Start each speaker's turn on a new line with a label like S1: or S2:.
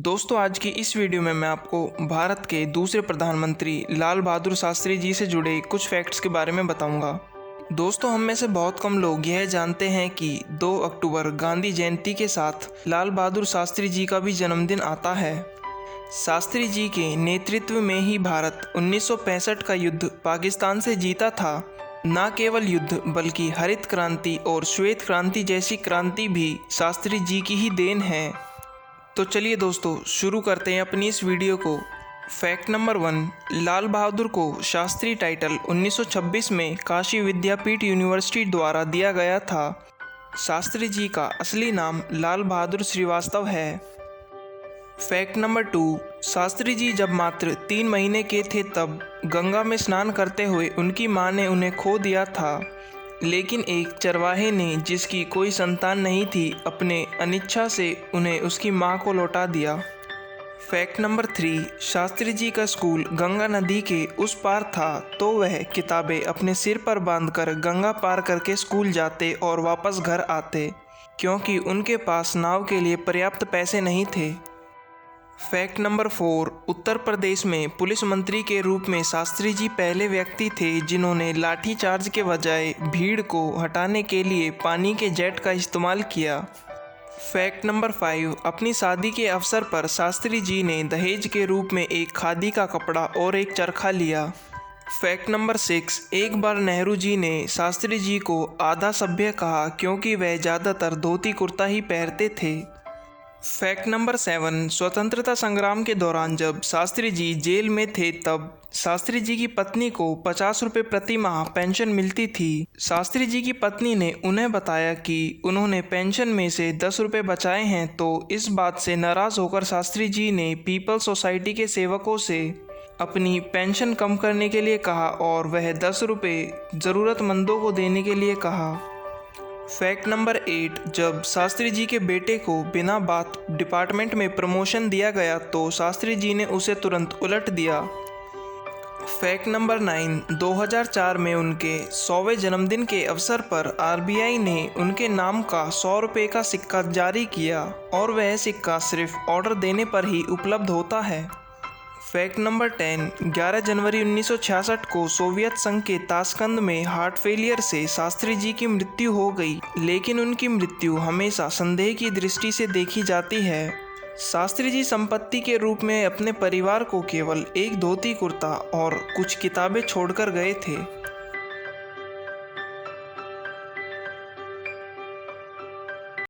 S1: दोस्तों, आज की इस वीडियो में मैं आपको भारत के दूसरे प्रधानमंत्री लाल बहादुर शास्त्री जी से जुड़े कुछ फैक्ट्स के बारे में बताऊंगा। दोस्तों, हम में से बहुत कम लोग यह जानते हैं कि 2 अक्टूबर गांधी जयंती के साथ लाल बहादुर शास्त्री जी का भी जन्मदिन आता है। शास्त्री जी के नेतृत्व में ही भारत 1965 का युद्ध पाकिस्तान से जीता था। न केवल युद्ध बल्कि हरित क्रांति और श्वेत क्रांति जैसी क्रांति भी शास्त्री जी की ही देन है। तो चलिए दोस्तों, शुरू करते हैं अपनी इस वीडियो को। फैक्ट नंबर 1, लाल बहादुर को शास्त्री टाइटल 1926 में काशी विद्यापीठ यूनिवर्सिटी द्वारा दिया गया था। शास्त्री जी का असली नाम लाल बहादुर श्रीवास्तव है। फैक्ट नंबर 2, शास्त्री जी जब मात्र 3 महीने के थे तब गंगा में स्नान करते हुए उनकी मां ने उन्हें खो दिया था, लेकिन एक चरवाहे ने, जिसकी कोई संतान नहीं थी, अपने अनिच्छा से उन्हें उसकी मां को लौटा दिया। फैक्ट नंबर 3, शास्त्री जी का स्कूल गंगा नदी के उस पार था, तो वह किताबें अपने सिर पर बांधकर गंगा पार करके स्कूल जाते और वापस घर आते, क्योंकि उनके पास नाव के लिए पर्याप्त पैसे नहीं थे। फैक्ट नंबर 4, उत्तर प्रदेश में पुलिस मंत्री के रूप में शास्त्री जी पहले व्यक्ति थे जिन्होंने लाठीचार्ज के बजाय भीड़ को हटाने के लिए पानी के जेट का इस्तेमाल किया। फैक्ट नंबर 5, अपनी शादी के अवसर पर शास्त्री जी ने दहेज के रूप में एक खादी का कपड़ा और एक चरखा लिया। फैक्ट नंबर 6, एक बार नेहरू जी ने शास्त्री जी को आधा सभ्य कहा क्योंकि वह ज़्यादातर धोती कुर्ता ही पहनते थे। फैक्ट नंबर 7, स्वतंत्रता संग्राम के दौरान जब शास्त्री जी जेल में थे तब शास्त्री जी की पत्नी को 50 रुपये प्रति माह पेंशन मिलती थी। शास्त्री जी की पत्नी ने उन्हें बताया कि उन्होंने पेंशन में से 10 रुपये बचाए हैं, तो इस बात से नाराज़ होकर शास्त्री जी ने पीपल्स सोसाइटी के सेवकों से अपनी पेंशन कम करने के लिए कहा और वह 10 रुपये ज़रूरतमंदों को देने के लिए कहा। फैक्ट नंबर 8, जब शास्त्री जी के बेटे को बिना बात डिपार्टमेंट में प्रमोशन दिया गया तो शास्त्री जी ने उसे तुरंत उलट दिया। फैक्ट नंबर 9, 2004 में उनके 100वें जन्मदिन के अवसर पर आरबीआई ने उनके नाम का 100 रुपये का सिक्का जारी किया और वह सिक्का सिर्फ ऑर्डर देने पर ही उपलब्ध होता है। फैक्ट नंबर 10, 11 जनवरी 1966 को सोवियत संघ के ताशकंद में हार्ट फेलियर से शास्त्री जी की मृत्यु हो गई, लेकिन उनकी मृत्यु हमेशा संदेह की दृष्टि से देखी जाती है। शास्त्री जी संपत्ति के रूप में अपने परिवार को केवल एक धोती कुर्ता और कुछ किताबें छोड़कर गए थे।